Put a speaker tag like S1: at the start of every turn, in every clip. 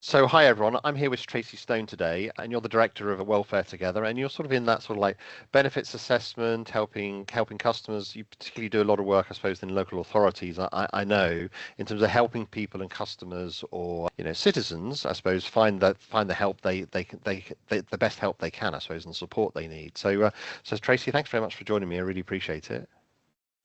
S1: So, hi everyone. I'm here with Tracy Stone today, and you're the director of Welfare Together, and you're sort of in that sort of like benefits assessment, helping customers. You particularly do a lot of work, I suppose, in local authorities. I know in terms of helping people and customers, or citizens, I suppose, find the help they the best help they can, I suppose, and support they need. So Tracy, thanks very much for joining me. I really appreciate it.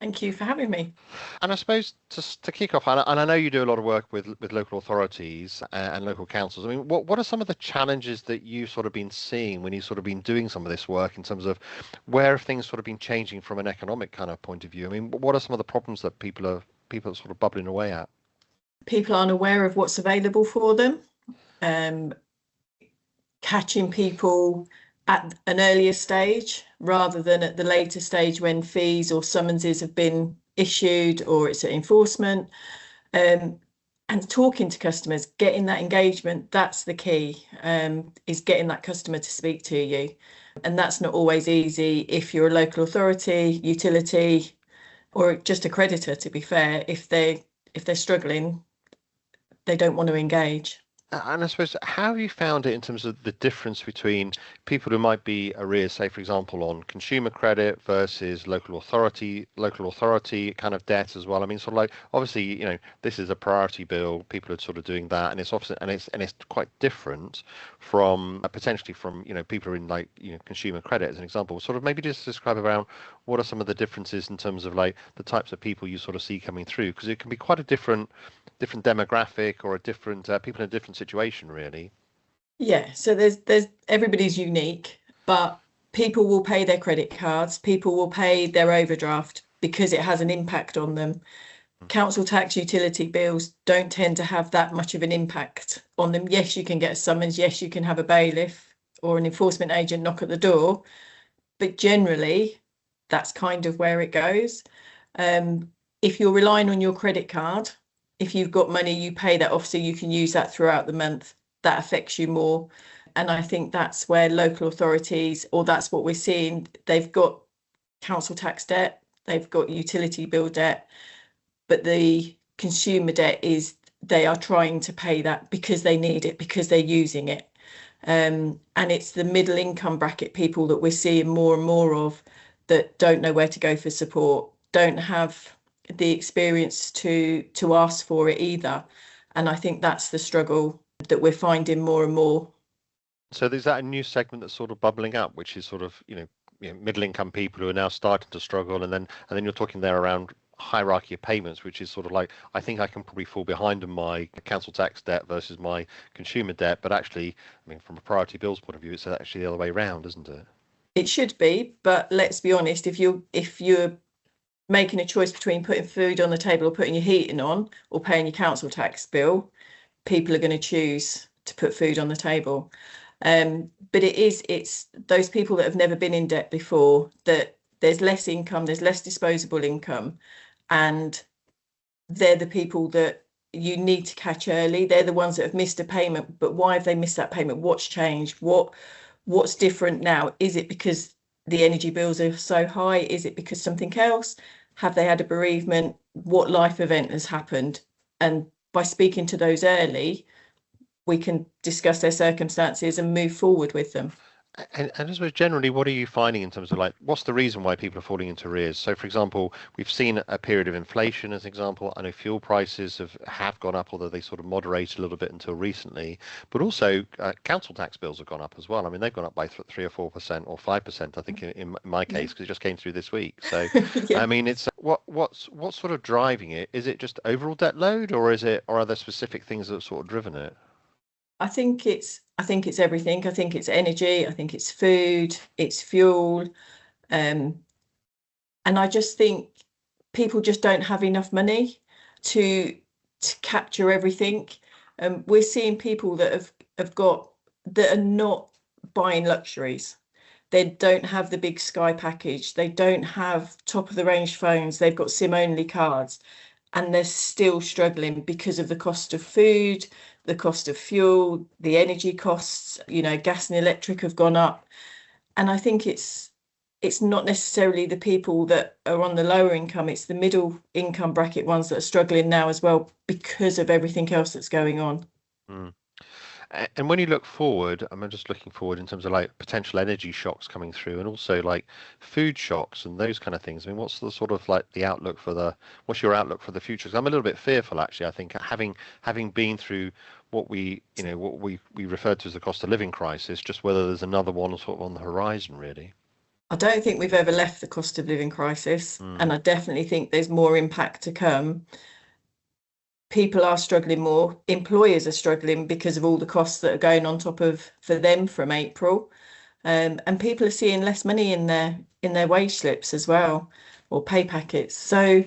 S2: Thank you for having me.
S1: And I suppose to kick off, and I know you do a lot of work with local authorities and local councils. I mean, what are some of the challenges that you've sort of been seeing when you've sort of been doing some of this work in terms of where have things sort of been changing from an economic kind of point of view? I mean, what are some of the problems that people are sort of bubbling away at?
S2: People aren't aware of what's available for them. Catching people at an earlier stage rather than at the later stage when fees or summonses have been issued or it's at enforcement. And talking to customers, getting that engagement, that's the key, is getting that customer to speak to you. And that's not always easy if you're a local authority, utility, or just a creditor, to be fair. If they're struggling, they don't want to engage.
S1: And I suppose, how have you found it in terms of the difference between people who might be arrears, say, for example, on consumer credit versus local authority kind of debt as well? I mean, sort of like, obviously, this is a priority bill. People are sort of doing that, and it's obviously, and it's quite different from potentially from, people who are in like, consumer credit as an example. Sort of maybe just describe around what are some of the differences in terms of like the types of people you sort of see coming through, because it can be quite a different demographic or a different people in a different situation, really.
S2: Yeah, so there's everybody's unique, but people will pay their credit cards, people will pay their overdraft because it has an impact on them. Council tax utility bills don't tend to have that much of an impact on them. Yes, you can get a summons, yes, you can have a bailiff or an enforcement agent knock at the door, but generally that's kind of where it goes. If you're relying on your credit card, if you've got money, you pay that off so you can use that throughout the month. That affects you more. And I think that's where local authorities, or that's what we're seeing, they've got council tax debt, they've got utility bill debt, but the consumer debt is they are trying to pay that because they need it, because they're using it. And it's the middle income bracket people that we're seeing more and more of that don't know where to go for support, don't have the experience to ask for it either. And I think that's the struggle that we're finding more and more.
S1: So there's that a new segment that's sort of bubbling up, which is sort of, middle income people who are now starting to struggle, and then you're talking there around hierarchy of payments, which is sort of like, I think I can probably fall behind on my council tax debt versus my consumer debt, but actually, I mean, from a priority bills point of view, it's actually the other way around, isn't it?
S2: It should be, but let's be honest, if you're making a choice between putting food on the table or putting your heating on or paying your council tax bill, people are going to choose to put food on the table. But it's those people that have never been in debt before, that there's less income, there's less disposable income, and they're the people that you need to catch early. They're the ones that have missed a payment, but why have they missed that payment? What's changed? What's different now? Is it because the energy bills are so high? Is it because something else? Have they had a bereavement? What life event has happened? And by speaking to those early, we can discuss their circumstances and move forward with them.
S1: And I suppose generally, what are you finding in terms of like, what's the reason why people are falling into arrears? So, for example, we've seen a period of inflation as an example. I know fuel prices have gone up, although they sort of moderated a little bit until recently. But also, council tax bills have gone up as well. I mean, they've gone up by 3 or 4% or 5%, I think, in my case, because it just came through this week. So,
S2: Yeah.
S1: I mean, it's what's sort of driving it? Is it just overall debt load, or are there specific things that have sort of driven it?
S2: I think it's everything. I think it's energy, I think it's food, it's fuel. Um, and I just think people just don't have enough money to capture everything. We're seeing people that have got that are not buying luxuries. They don't have the big Sky package. They don't have top of the range phones. They've got SIM only cards, and they're still struggling because of the cost of food, the cost of fuel, the energy costs. Gas and electric have gone up, and I think it's not necessarily the people that are on the lower income, it's the middle income bracket ones that are struggling now as well because of everything else that's going on.
S1: Mm. And when you look forward, I'm just looking forward in terms of like potential energy shocks coming through, and also like food shocks and those kind of things. I mean, what's the sort of like the outlook for what's your outlook for the future? 'Cause I'm a little bit fearful actually. I think having been through what we referred to as the cost of living crisis, just whether there's another one sort of on the horizon, really.
S2: I don't think we've ever left the cost of living crisis,
S1: Mm,
S2: and I definitely think there's more impact to come. People are struggling more. Employers are struggling because of all the costs that are going on top of for them from April. And people are seeing less money in their wage slips as well, or pay packets. So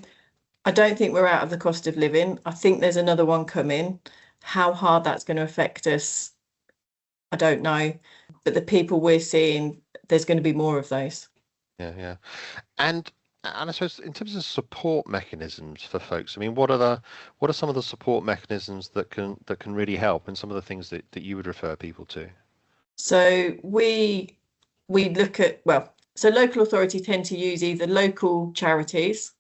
S2: I don't think we're out of the cost of living. I think there's another one coming. How hard that's going to affect us, I don't know. But the people we're seeing, there's going to be more of those.
S1: yeah, yeah. And and I suppose in terms of support mechanisms for folks, I mean, what are some of the support mechanisms that can really help, and some of the things that you would refer people to?
S2: So we look at, well, so local authority tend to use either local charities.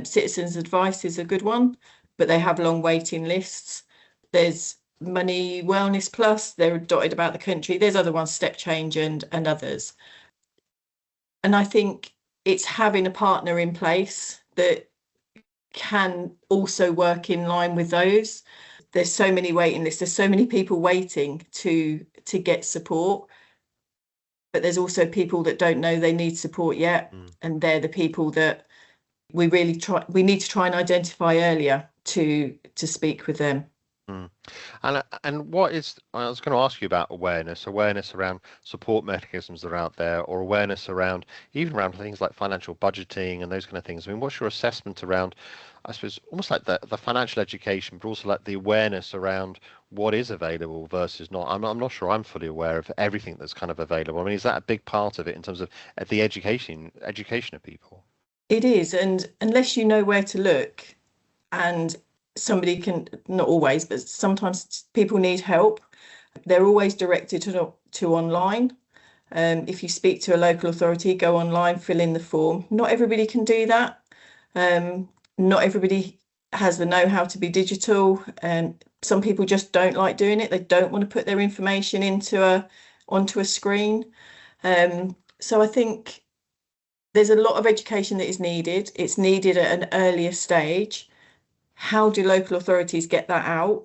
S2: Citizens Advice is a good one, but they have long waiting lists. There's Money Wellness Plus, they're dotted about the country. There's other ones, Step Change and others. And I think it's having a partner in place that can also work in line with those. There's so many waiting lists, there's so many people waiting to get support, but there's also people that don't know they need support yet,
S1: Mm.
S2: and they're the people that we need to try and identify earlier to speak with them.
S1: Mm. And what is, I was going to ask you about awareness around support mechanisms that are out there, or awareness around even around things like financial budgeting and those kind of things. I mean, what's your assessment around, I suppose, almost like the financial education, but also like the awareness around what is available versus not? I'm not sure I'm fully aware of everything that's kind of available. I mean, is that a big part of it in terms of the education of people?
S2: It is, and unless you know where to look, and somebody can, not always, but sometimes people need help, they're always directed to online. If you speak to a local authority, go online, fill in the form. Not everybody can do that. Not everybody has the know-how to be digital, and some people just don't like doing it. They don't want to put their information onto a screen. So I think there's a lot of education that is needed. It's needed at an earlier stage. How do local authorities get that out,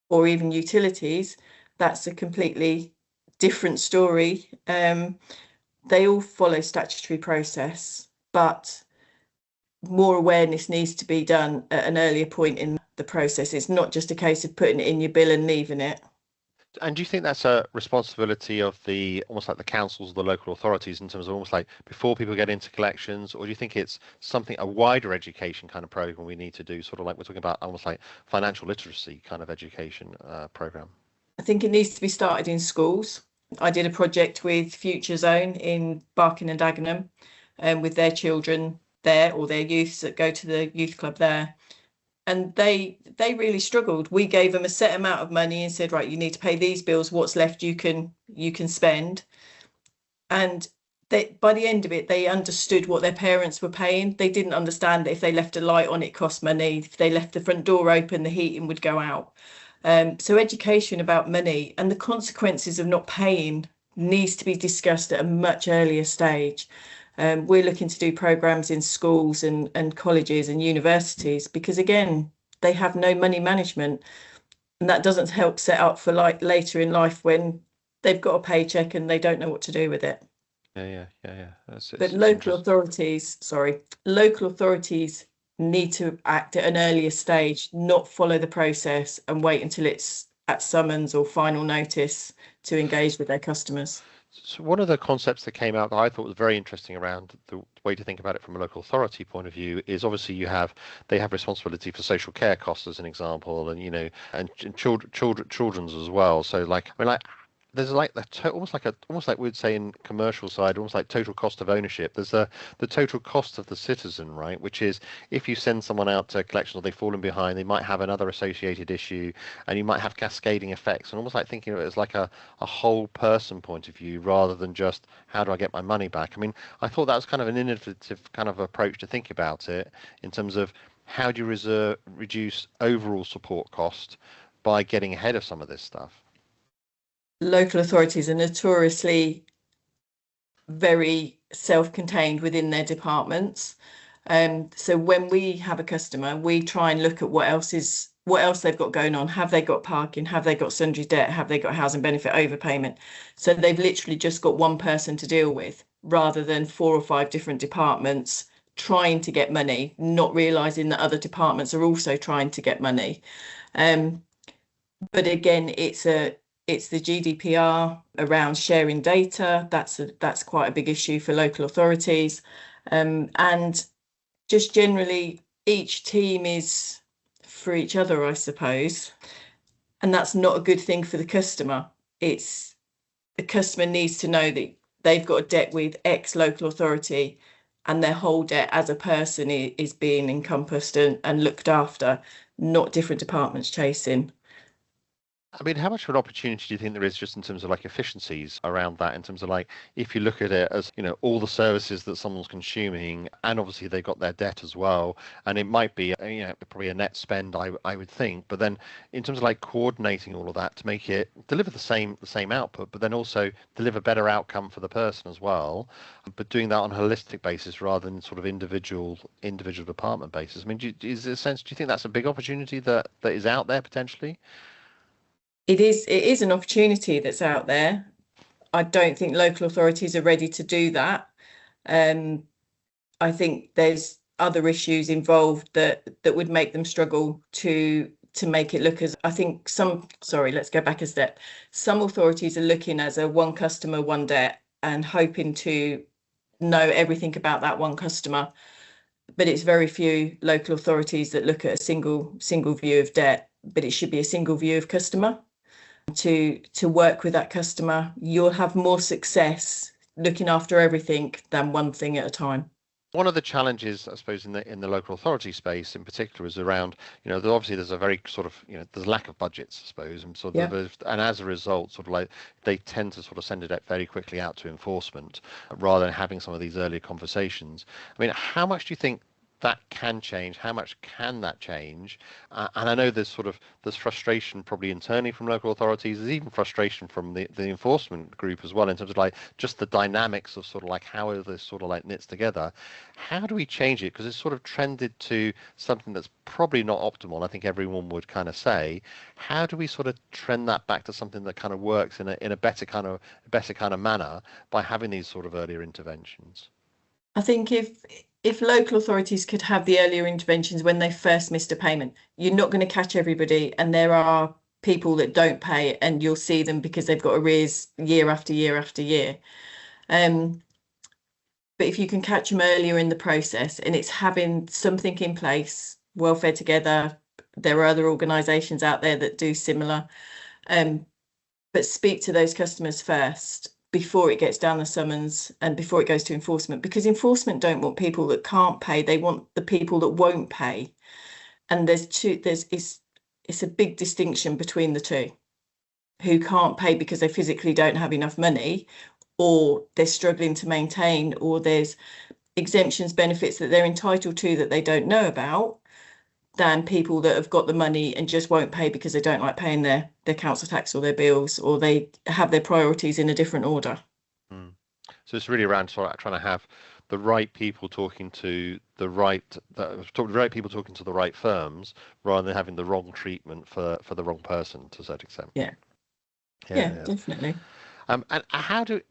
S2: or even utilities? That's a completely different story. They all follow statutory process, but more awareness needs to be done at an earlier point in the process. It's not just a case of putting it in your bill and leaving it.
S1: And do you think that's a responsibility of the almost like the councils, the local authorities, in terms of almost like before people get into collections, or do you think it's something a wider education kind of program we need to do, sort of like we're talking about almost like financial literacy kind of education program?
S2: I think it needs to be started in schools. I did a project with Future Zone in Barking and Dagenham, with their children there, or their youths that go to the youth club there. And they really struggled. We gave them a set amount of money and said, right, you need to pay these bills. What's left you can spend. And they, by the end of it, they understood what their parents were paying. They didn't understand that if they left a light on, it cost money. If they left the front door open, the heating would go out. So education about money and the consequences of not paying needs to be discussed at a much earlier stage. We're looking to do programs in schools and colleges and universities because, again, they have no money management, and that doesn't help set up for like later in life when they've got a paycheck and they don't know what to do with it.
S1: Yeah, yeah, yeah, yeah.
S2: But
S1: It's interesting.
S2: local authorities need to act at an earlier stage, not follow the process and wait until it's at summons or final notice to engage with their customers.
S1: So one of the concepts that came out that I thought was very interesting around the way to think about it from a local authority point of view is obviously they have responsibility for social care costs as an example, and and children's as well. So like I mean like there's like almost like we'd say in commercial side, almost like total cost of ownership. There's the total cost of the citizen, right? Which is if you send someone out to collection or they've fallen behind, they might have another associated issue, and you might have cascading effects. And almost like thinking of it as like a whole person point of view rather than just how do I get my money back. I mean, I thought that was kind of an innovative kind of approach to think about it in terms of how do you reduce overall support cost by getting ahead of some of this stuff.
S2: local authorities are notoriously very self-contained within their departments. So when we have a customer, we try and look at what else they've got going on. Have they got parking? Have they got sundry debt? Have they got housing benefit overpayment? So they've literally just got one person to deal with rather than 4 or 5 different departments trying to get money, not realizing that other departments are also trying to get money. But again, it's the GDPR around sharing data. That's quite a big issue for local authorities. And just generally, each team is for each other, I suppose. And that's not a good thing for the customer. It's the customer needs to know that they've got a debt with X local authority and their whole debt as a person is being encompassed and looked after, not different departments chasing.
S1: I mean, how much of an opportunity do you think there is just in terms of like efficiencies around that, in terms of like, if you look at it as, you know, all the services that someone's consuming, and obviously they've got their debt as well, and it might be, you know, probably a net spend, I would think, but then in terms of like coordinating all of that to make it deliver the same output, but then also deliver better outcome for the person as well, but doing that on a holistic basis rather than sort of individual department basis. I mean, do you think that's a big opportunity that is out there potentially?
S2: It is an opportunity that's out there. I don't think local authorities are ready to do that. I think there's other issues involved that would make them struggle to make it look as, I think let's go back a step. Some authorities are looking as a one customer, one debt and hoping to know everything about that one customer. But it's very few local authorities that look at a single view of debt, but it should be a single view of customer. To work with that customer, you'll have more success looking after everything than one thing at a time.
S1: One of the challenges, I suppose, in the local authority space in particular is around, you know, obviously there's a very sort of, you know, there's lack of budgets, I suppose, and sort of, and as a result, sort of like they tend to sort of send it very quickly out to enforcement rather than having some of these earlier conversations. I mean, how much do you think that can change? How much can that change? And I know there's frustration probably internally from local authorities. There's even frustration from the enforcement group as well in terms of like just the dynamics of sort of like how this sort of like knits together. How do we change it? Because it's sort of trended to something that's probably not optimal. I think everyone would kind of say, how do we sort of trend that back to something that kind of works in a better kind of manner by having these sort of earlier interventions?
S2: I think if local authorities could have the earlier interventions when they first missed a payment, you're not going to catch everybody, and there are people that don't pay and you'll see them because they've got arrears year after year after year. But if you can catch them earlier in the process, and it's having something in place, Welfare Together, there are other organisations out there that do similar, but speak to those customers first before it gets down the summons and before it goes to enforcement, because enforcement don't want people that can't pay, they want the people that won't pay. And it's a big distinction between the two, who can't pay because they physically don't have enough money, or they're struggling to maintain, or there's exemptions, benefits that they're entitled to that they don't know about, than people that have got the money and just won't pay because they don't like paying their council tax or their bills, or they have their priorities in a different order.
S1: So it's really around sort of trying to have the right people talking to the right people talking to the right firms rather than having the wrong treatment for the wrong person to a certain extent.
S2: Yeah, definitely.
S1: And how do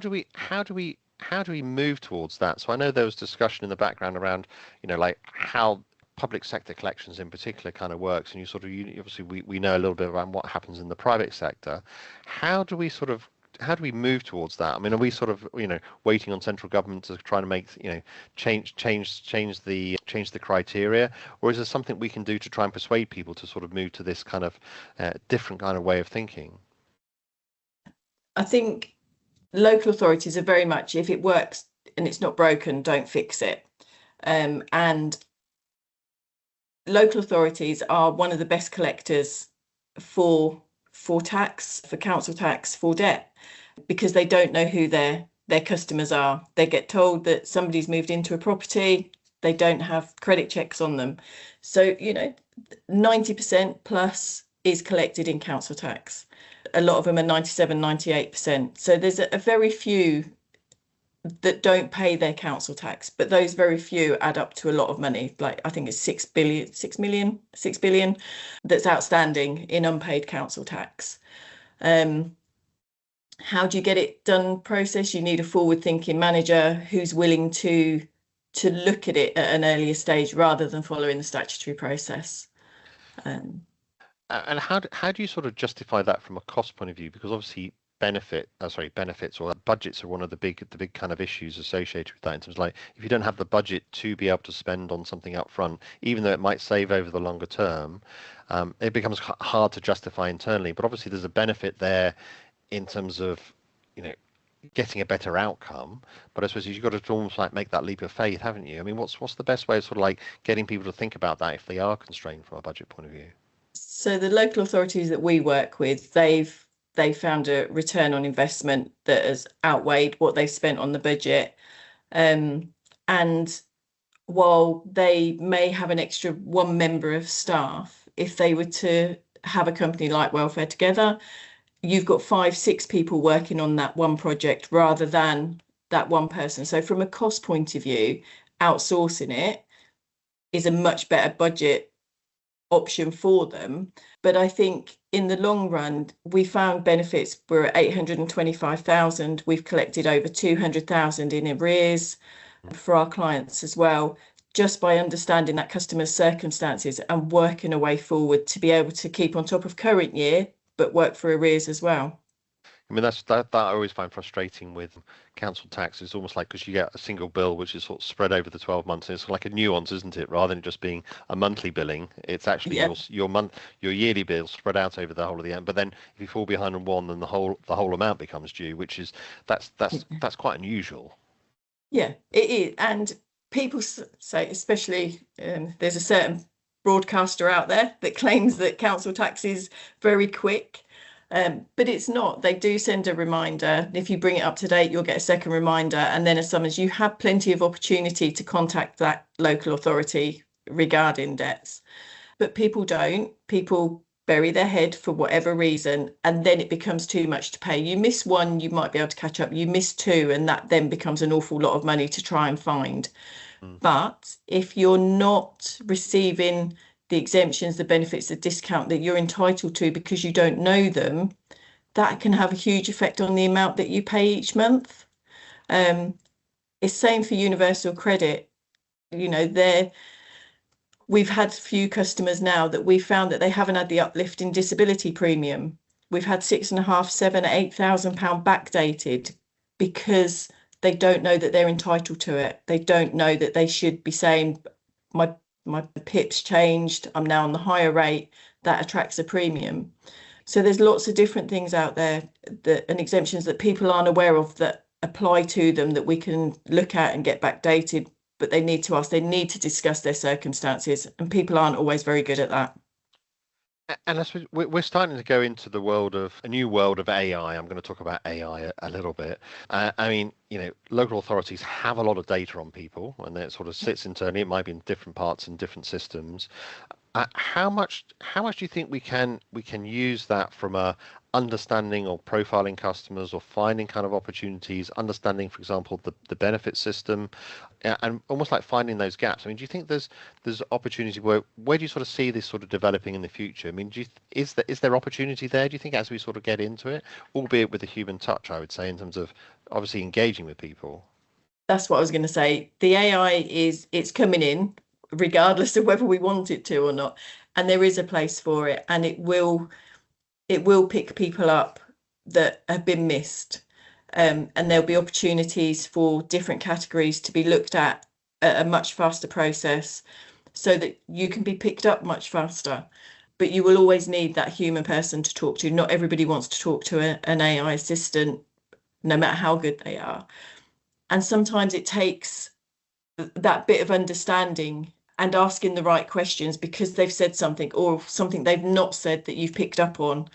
S1: we move towards that? So I know there was discussion in the background around, you know, like how public sector collections in particular kind of works, and obviously we know a little bit around what happens in the private sector. How do we move towards that? I mean, are we sort of, you know, waiting on central government to try to make, you know, change the criteria, or is there something we can do to try and persuade people to sort of move to this kind of different kind of way of thinking?
S2: I think local authorities are very much, if it works and it's not broken, don't fix it. And local authorities are one of the best collectors for tax, for council tax, for debt, because they don't know who their customers are. They get told that somebody's moved into a property, they don't have credit checks on them. So, you know, 90% plus is collected in council tax. a lot of them are 97, 98%. So there's a very few that don't pay their council tax, but those very few add up to a lot of money. Like I think it's 6 billion that's outstanding in unpaid council tax. How do you get it done process? You need a forward-thinking manager who's willing to look at it at an earlier stage rather than following the statutory process.
S1: And how do you sort of justify that from a cost point of view? Because obviously benefits or budgets are one of the big kind of issues associated with that, in terms of like, if you don't have the budget to be able to spend on something up front, even though it might save over the longer term, it becomes hard to justify internally. But obviously there's a benefit there in terms of, you know, getting a better outcome. But I suppose you've got to almost like make that leap of faith, haven't you? I mean, what's the best way of sort of like getting people to think about that if they are constrained from a budget point of view?
S2: So the local authorities that we work with, they've found a return on investment that has outweighed what they've spent on the budget. And while they may have an extra one member of staff, if they were to have a company like Welfare Together, you've got 5-6 people working on that one project rather than that one person. So from a cost point of view, outsourcing it is a much better budget option for them. But I think in the long run, we found benefits. We're at 825,000. We've collected over 200,000 in arrears for our clients as well, just by understanding that customer's circumstances and working a way forward to be able to keep on top of current year, but work for arrears as well.
S1: I mean, that I always find frustrating with council tax. It's almost like, because you get a single bill which is sort of spread over the 12 months. It's like a nuance, isn't it? Rather than just being a monthly billing, it's actually your yearly bill spread out over the whole of the end. But then if you fall behind on one, then the whole amount becomes due, which is that's quite unusual.
S2: Yeah, it is. And people say, especially there's a certain broadcaster out there that claims that council tax is very quick. But it's not. They do send a reminder. If you bring it up to date, you'll get a second reminder, and then a summons. You have plenty of opportunity to contact that local authority regarding debts. But people don't. People bury their head for whatever reason, and then it becomes too much to pay. You miss one, you might be able to catch up. You miss two, and that then becomes an awful lot of money to try and find. But if you're not receiving the exemptions, the benefits, the discount that you're entitled to because you don't know them, that can have a huge effect on the amount that you pay each month. It's same for universal credit. You know, we've had few customers now that we found that they haven't had the uplift in disability premium. We've had 6,500, 7,000, 8,000 pound backdated because they don't know that they're entitled to it. They don't know that they should be saying, my PIP's changed, I'm now on the higher rate, that attracts a premium. So there's lots of different things out there and exemptions that people aren't aware of that apply to them that we can look at and get backdated, but they need to discuss their circumstances, and people aren't always very good at that.
S1: And I suppose we're starting to go into a new world of AI. I'm going to talk about AI a little bit. I mean, you know, local authorities have a lot of data on people, and it sort of sits internally. It might be in different parts and different systems. How much do you think we can use that from a understanding or profiling customers, or finding kind of opportunities, understanding, for example, the benefit system, and almost like finding those gaps? I mean, do you think there's opportunity where do you sort of see this sort of developing in the future? I mean, is there opportunity there, do you think, as we sort of get into it, albeit with a human touch, I would say, in terms of obviously engaging with people?
S2: That's what I was going to say. The AI it's coming in regardless of whether we want it to or not, and there is a place for it, and it will pick people up that have been missed, and there'll be opportunities for different categories to be looked at a much faster process so that you can be picked up much faster. But you will always need that human person to talk to. Not everybody wants to talk to an AI assistant, no matter how good they are. And sometimes it takes that bit of understanding and asking the right questions because they've said something, or something they've not said that you've picked up on,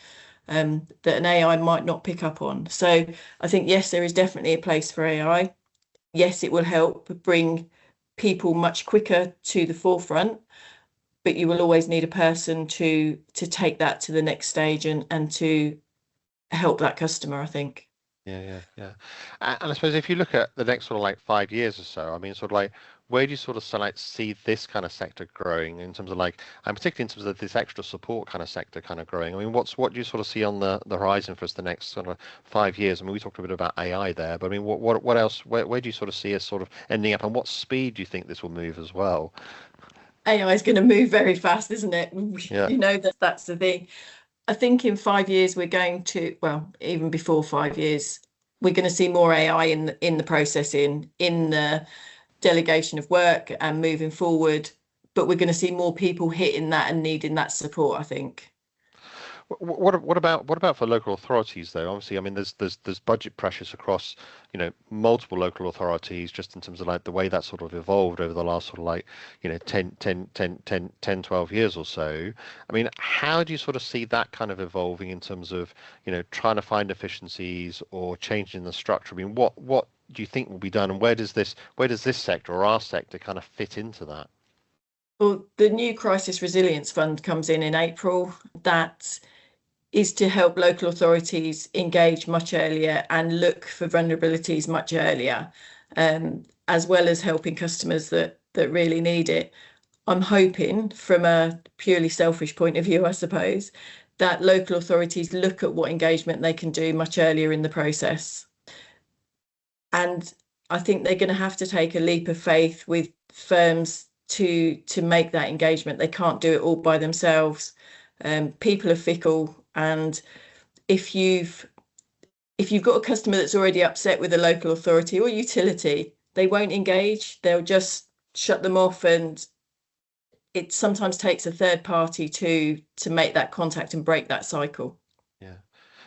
S2: that an AI might not pick up on. So I think, yes, there is definitely a place for AI. Yes, it will help bring people much quicker to the forefront, but you will always need a person to take that to the next stage and to help that customer, I think.
S1: Yeah. And I suppose if you look at the next sort of like 5 years or so, I mean, sort of like, where do you sort of like see this kind of sector growing in terms of like, and particularly in terms of this extra support kind of sector kind of growing? I mean, what do you sort of see on the horizon for us the next sort of 5 years? I mean, we talked a bit about AI there, but I mean, what else? Where do you sort of see us sort of ending up, and what speed do you think this will move as well?
S2: AI is going to move very fast, isn't it?
S1: Yeah.
S2: You know that that's the thing. I think in 5 years we're going to, well, even before 5 years, we're going to see more AI in the processing, in the delegation of work and moving forward. But we're going to see more people hitting that and needing that support, I think.
S1: What about for local authorities though? Obviously, I mean, there's budget pressures across, multiple local authorities just in terms of like the way that sort of evolved over the last sort of like, 12 years or so. I mean, how do you sort of see that kind of evolving in terms of, trying to find efficiencies or changing the structure? I mean, what do you think will be done, and where does this sector or our sector kind of fit into that?
S2: Well, the new Crisis Resilience Fund comes in April. That is to help local authorities engage much earlier and look for vulnerabilities much earlier, as well as helping customers that really need it. I'm hoping, from a purely selfish point of view, I suppose, that local authorities look at what engagement they can do much earlier in the process. And I think they're going to have to take a leap of faith with firms to make that engagement. They can't do it all by themselves. People are fickle, and if you've got a customer that's already upset with a local authority or utility, they won't engage. They'll just shut them off, and it sometimes takes a third party to make that contact and break that cycle.
S1: Yeah.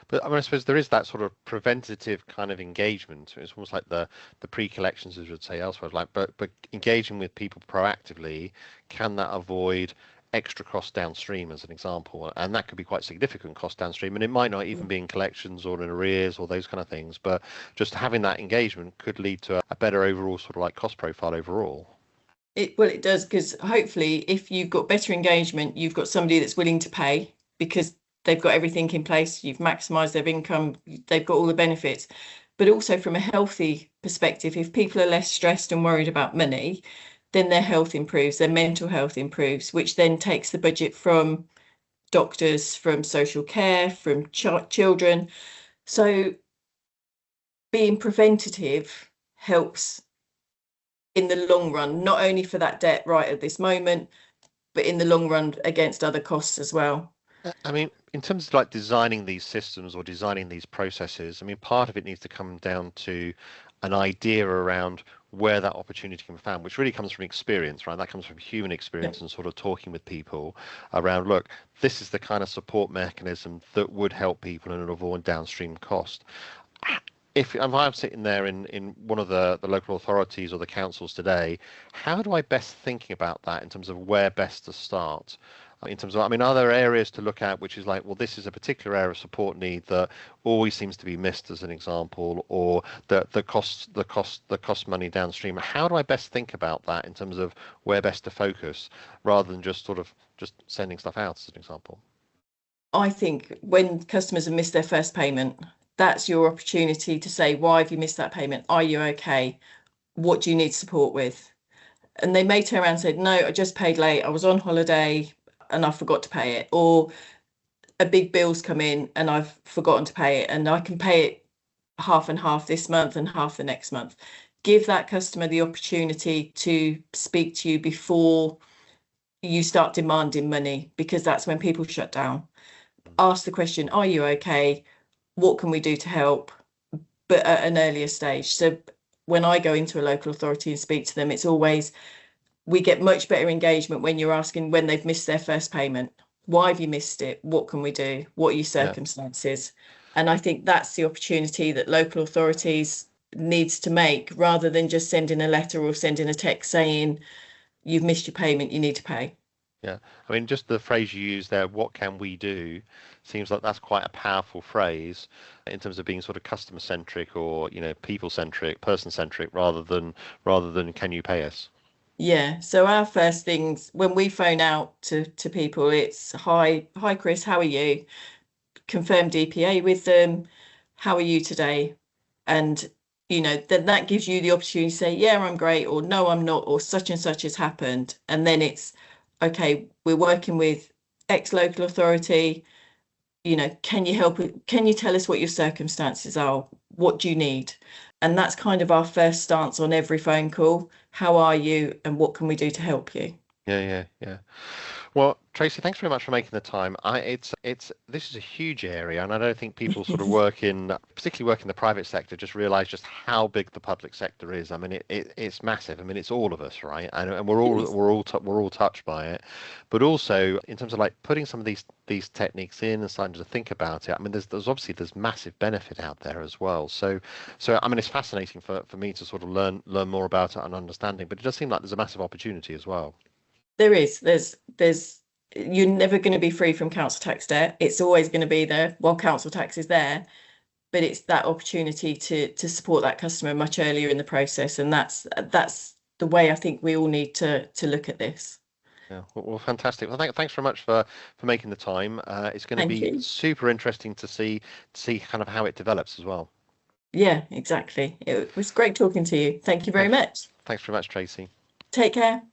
S1: But I mean, I suppose there is that sort of preventative kind of engagement. It's almost like the pre-collections, as we would say elsewhere. Like, but engaging with people proactively, can that avoid extra cost downstream, as an example? And that could be quite significant cost downstream. And it might not even be in collections or in arrears or those kind of things. But just having that engagement could lead to a better overall sort of like cost profile overall.
S2: It does, because hopefully if you've got better engagement, you've got somebody that's willing to pay because they've got everything in place, you've maximised their income, they've got all the benefits. But also from a healthy perspective, if people are less stressed and worried about money, then their health improves, their mental health improves, which then takes the budget from doctors, from social care, from children. So being preventative helps in the long run, not only for that debt right at this moment, but in the long run against other costs as well.
S1: I mean, in terms of like designing these systems or designing these processes, I mean, part of it needs to come down to an idea around where that opportunity can be found, which really comes from experience, right? That comes from human
S2: Yeah.
S1: experience and sort of talking with people around, look, this is the kind of support mechanism that would help people and avoid downstream cost. If I'm sitting there in one of the local authorities or the councils today, how do I best think about that in terms of where best to start? In terms of, I mean, are there areas to look at which is like, well, this is a particular area of support need that always seems to be missed, as an example, or the cost money downstream? How do I best think about that in terms of where best to focus, rather than just sort of just sending stuff out, as an example?
S2: I think when customers have missed their first payment, that's your opportunity to say, why have you missed that payment? Are you okay? What do you need support with? And they may turn around and say, no, I just paid late. I was on holiday and I forgot to pay it. Or a big bill's come in and I've forgotten to pay it, and I can pay it half and half this month and half the next month. Give that customer the opportunity to speak to you before you start demanding money, because that's when people shut down. Ask the question, are you okay? What can we do to help? But at an earlier stage. So when I go into a local authority and speak to them, it's always, we get much better engagement when you're asking when they've missed their first payment. Why have you missed it? What can we do? What are your
S1: Yeah.
S2: circumstances? And I think that's the opportunity that local authorities needs to make, rather than just sending a letter or sending a text saying you've missed your payment, you need to pay.
S1: Yeah, I mean, just the phrase you use there, what can we do, seems like that's quite a powerful phrase in terms of being sort of customer centric or, people centric, person centric, rather than can you pay us?
S2: Yeah. So our first things when we phone out to people, it's hi, Chris, how are you? confirm DPA with them. How are you today? And then that gives you the opportunity to say, yeah, I'm great, or no, I'm not, or such and such has happened. And then it's okay, we're working with X local authority. Can you help? Can you tell us what your circumstances are? What do you need? And that's kind of our first stance on every phone call. How are you, and what can we do to help you?
S1: Yeah. Well, Tracy, thanks very much for making the time. It's this is a huge area, and I don't think people sort of particularly work in the private sector, just realise just how big the public sector is. I mean, it's massive. I mean, it's all of us, right? And we're all touched by it. But also in terms of like putting some of these techniques in and starting to think about it. I mean, there's massive benefit out there as well. So I mean, it's fascinating for me to sort of learn more about it and understanding. But it does seem like there's a massive opportunity as well.
S2: There is. There's you're never going to be free from council tax debt. It's always going to be there while council tax is there, but it's that opportunity to support that customer much earlier in the process, and that's the way I think we all need to look at this.
S1: Yeah, well, fantastic. Well, thanks very much for making the time. It's going to
S2: Thank
S1: be
S2: you.
S1: super interesting to see kind of how it develops as well.
S2: Yeah, exactly. It was great talking to you. Thank you very
S1: Thanks,
S2: much.
S1: thanks very much, Tracy.
S2: Take care.